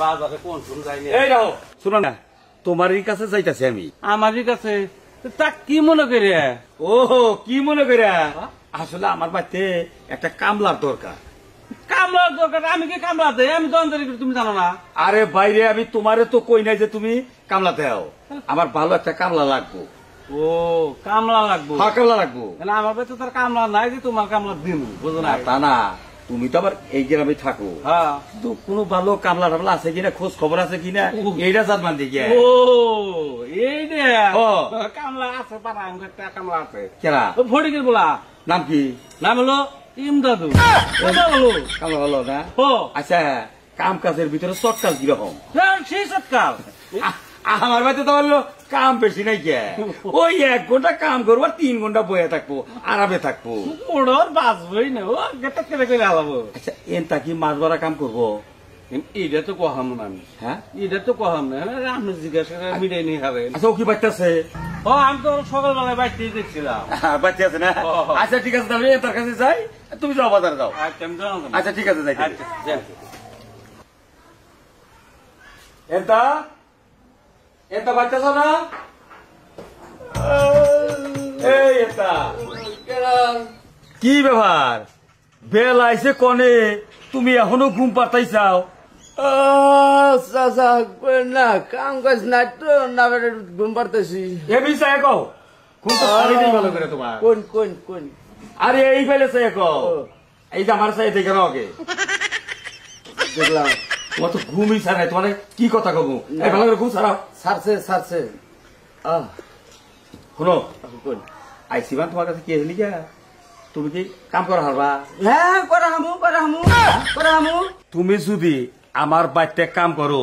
বাজারে কোন শুন যাইনি। এই রাও শুনো না, তোমারই কাছে যাইতাছি আমি। আমারই কাছে তা কি মনে করে? ও কি মনে করে? আসলে আমার বাড়িতে একটা কামলার দরকার। কামলার দরকার? আমি কি কামলা দেয়? আমি দোকানদারি করি, তুমি জানো না? আরে বাইরে আমি তোমারে তো কই নাই যে তুমি কামলা দাও। আমার ভালো একটা কামলা লাগবো। ও কামলা লাগবো? হ্যাঁ কামলা লাগবো। আমার বাড়িতে তার কামলা নাই যে তোমার কামলা দিন, বুঝো না? তা না, তুমি তো আবার এই গ্রামে থাকো। হ্যাঁ, তো কোনো ভালো কামলা টামলা আছে কিনা, খোঁজ খবর আছে কিনা, এইটা জানবার দিকে। ও এই রে কামলা আছে, পাড়া আমার একটা কামলা আছে। কেনা ফটিকের বলা নাম কি? নাম হলো ইমদাদু। বলো কামলা ভালো না? ও আচ্ছা, কাম কাজের ভিতরে চটকাল কিরকম? সেই সৎকাল আমার বাড়িতে তো বললো কাম বেশি নাই কে, ওই 1 ঘন্টা কাম করবো, 3 ঘন্টা বয়ে থাকবো, আরামে থাকবো। ওড়র বাঁচবই না, ও গেটা কেটে করে হালাবো। আচ্ছা এনটা কি মাছ ধরা কাম করবো? এটা তো কহাম না আমি। হ্যাঁ এটা তো কহাম না, আমি জিজ্ঞাসা করে মিটাই নিয়ে খাবে। আচ্ছা ও কি বাচ্চাছে? ও আমি তো সকালবেলায় বাইতেই দেখছিলাম। বাচ্চা আছে না? আচ্ছা ঠিক আছে, তাহলে তার কাছে যাই, তুমি যাও বাজারে যাও। আচ্ছা ঠিক আছে, যাই। এটা এটা বাচ্চাছ না? এই এটা কি ব্যাপার? বেলা আইসে কনে, তুমি এখনো ঘুম পাতাইছাও? না কাম কাজ নাই তো, না ঘুম পারতেছি। এমনি চাই কও, ঘুম তো সারি নেই ভালো করে তোমার। কোন কোন কোন? আরে এই ফেলে চাই কও, এই যে আমার চাই দেখে নাও আগে। দেখলাম তোমার তো ঘুমই ছাড়াই, তোমার কি কথা কব? এই ভালো করে ঘুম ছাড়াও। সারছে সারছে। শুনো, কোন আইসিবান তোমার কাছে কি আসলি গা? তুমি কি কাম করা হারবা? হ্যাঁ করা হামু করা হামু করা হামু। তুমি যদি আমার বাড়িতে কাম করো,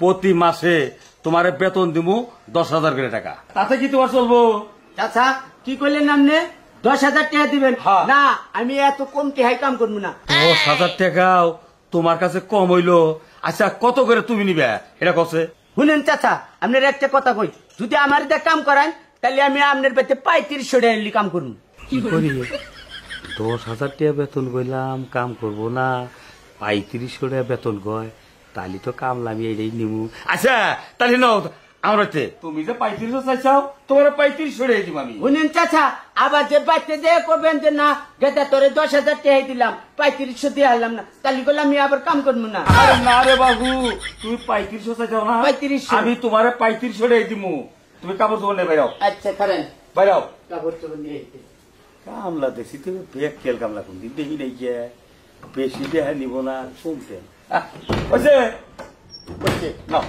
প্রতি মাসে তোমার বেতন দিব 10,000 করে টাকা। তাতে কি তোমার চলবো? আচ্ছা কি করলেন নামনে? 10,000 টাকা দিবেন? হ্যাঁ। না আমি এত কম টাকায় কাম করবো না। 10,000 টাকাও তোমার কাছে কম হইলো? আচ্ছা কত করে তুমি নিবে এটা কছে? শুনেন চাচা, আপনার একটা কথা কই, যদি আমার দিয়ে কাম করান তাহলে আমি আপনার বাড়িতে 3500 টাকা নিলে কাম করবো। কি করি? 10,000 টাকা বেতন কইলাম, কাম করব না, 3500 টাকা বেতন কয়, তাহলে তো কামলা আমি এইটাই নিবো। আচ্ছা তাহলে নাও আমার বাড়িতে, তুমি যে 3500 চাইছাও, তোমার 3500 টাকা দিব আমি। শুনেন চাচা, আবার যে বাড়িতে যে করবেন যে না গেদা তোরে 10,000 টাকা দিলাম, 3500 দিয়ে আনলাম না, তাহলে বলে আমি আবার কাম করবো না। আরে না রে বাবু, তুমি 3500 চাইছাও না, 3500 আমি তোমার 3500 টাকা দিব। তুমি কাপড় চোপড় নিয়ে বাইরাও, আচ্ছা করেন বাইরাও। কাপড় চোপড় নিয়ে আইতে। কামলা দেখছি তুমি বেগ কেল কামলা কোনদিন দেখি নাই গিয়া, বেশি দেহা নিব না, কমতে বলছে নাও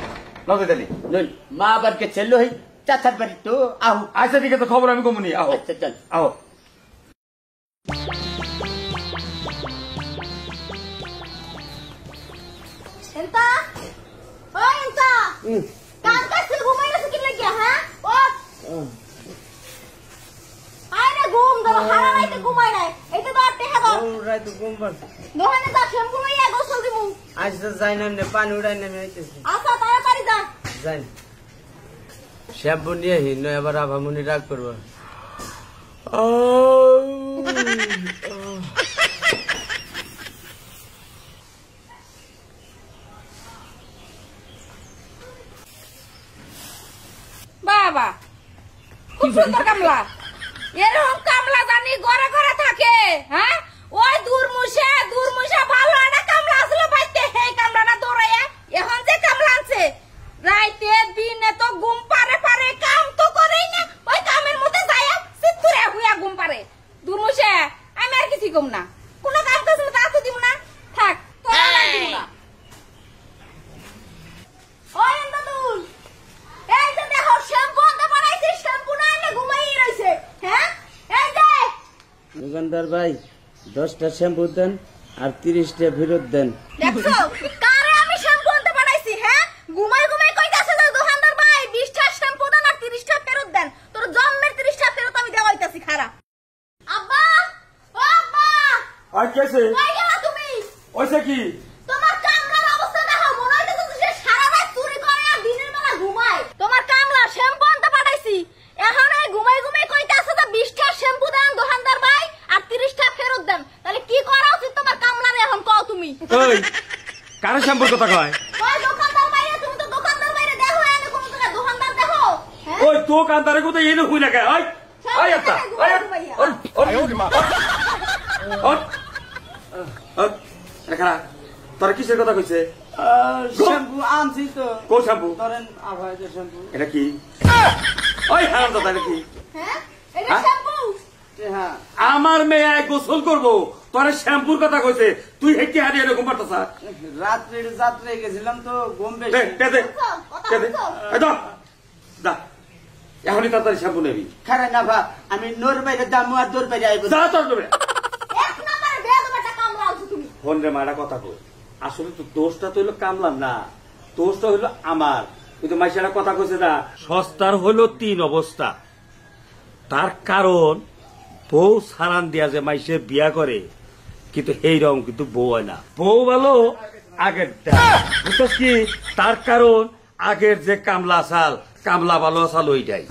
নাও দিদি। নই মা আবার কে ছেলে হই চাচার বাড়ি তো আহ। আচ্ছা ঠিক আছে, খবর আমি কমুনি। আহ আচ্ছা চল আহ। ಎಂತ ಓ ಎಂತ ಕಾಂಕಾಸ್ ঘুমাই গেছে কি লাগিয়া? হ্যাঁ ও আরে ঘুম ধরো, হারা রাইতে ঘুমাই নাই, এটা তো আটে খাবো। রাই তো ঘুম পার দোহানে যা শ্যাম্পু লইয়া গোসল দিমু। আজ তো যাই না, পানি উড়াই নামে আইতেছি। আচ্ছা তাড়াতাড়ি যা। যাই শ্যাম্পু নিয়ে হি নয়, আবার আভামনি রাগ করবো। বাবা খুব সুন্দর কামলা, এরকম কামলা জানি ঘরে ঘরে থাকে। হ্যাঁ ওই দূরমুষা ভালো একটা কামলা আসলো বাইতে, সেই কামলাটা দৌড়াইয়া এখন যে কামলা আনছে, রাইতে দিনে তো ঘুম পারে পারে, কাম তো করেই না, ওই কামের মধ্যে যাইয়া সিদ্ধুরে হুইয়া ঘুম পারে। দূরমুষা আমি আর কিছু কম না, কোনো কাম কাজ না তা তো দিব না, থাক তোরা দিব না। ওই এন্দাদুল, এই যে দেখো শ্যাম্পু আনতে বানাইছি, শ্যাম্পু না এনে ঘুমাই রইছে। হ্যাঁ এই যে দোকানদার ভাই 10টা শ্যাম্পু দেন আর 30টা ফেরত দেন। দেখছো কারে আমি শ্যাম্পু আনতে বানাইছি? হ্যাঁ ঘুমাই ঘুমাই কইতাছে যে দোকানদার ভাই 20টা শ্যাম্পু দেন আর 30টা ফেরত দেন। তোর জন্মের 30টা ফেরত আমি দেওয়াইতাছি, খারাপ। আব্বা ও আব্বা, আর কেছে কই গেলা তুমি? ওইসে কি? তোমার কামলার অবস্থা দেখো, মনে হইতেছে যে সে সারা রাত চুরি করে আর দিনের বেলা ঘুমায়। তোমার কামলা শ্যাম্পু আনতে পাঠাইছি, এখন এই ঘুমাই ঘুমাই কইতাছে যে 20টা শ্যাম্পু দেন দোকানদার ভাই আর 30টা ফেরত দেন। তাহলে কি করা উচিত তোমার কামলার এখন কও তুমি? ওই কারে শ্যাম্পুর কথা কয়? ওই দোকানদার ওই তো কান্দারে কোথায় এনে হই না কে ওই ওই একটা ওই রেখা তোর কিসের কথা কইছে শ্যাম্পু আনছি তো কোন শ্যাম্পু ধরেন আভাইজের শ্যাম্পু এটা কি ওই হারাম দাদা এটা কি হ্যাঁ এটা হ্যাঁ? শ্যাম্পু হ্যাঁ আমার মেয়ে গোসল করবো তোর শ্যাম্পুর কথা কইছে তুই হেঁটে হারিয়ে এরকম পারতাছা রাত্রে যাত্রে গেছিলাম তো ঘুম বেশি এখনই তাড়াতাড়ি শ্যাম্পু নেবি খারাপ না ভা আমি নোর বাইরে দামু আর দোর বাইরে আইব যা তোর নেবে এক নম্বরে বেয়াদব একটা কামলা আনছো তুমি ফোন রে মারা কথা কই আসলে তো দোষটা তো হইলো কামলার না দোষটা হইলো আমার কিন্তু মাইশারা কথা কইছে না সস্তার হইলো 3 অবস্থা তার কারণ বউ সারান দিয়া যে মাইসে বিয়া করে কিন্তু এইরকম কিন্তু বউ হয় না বউ ভালো আগের বুঝছিস কি তার কারণ আগের যে কামলা আসাল কামলা ভালো আসাল ওইটাই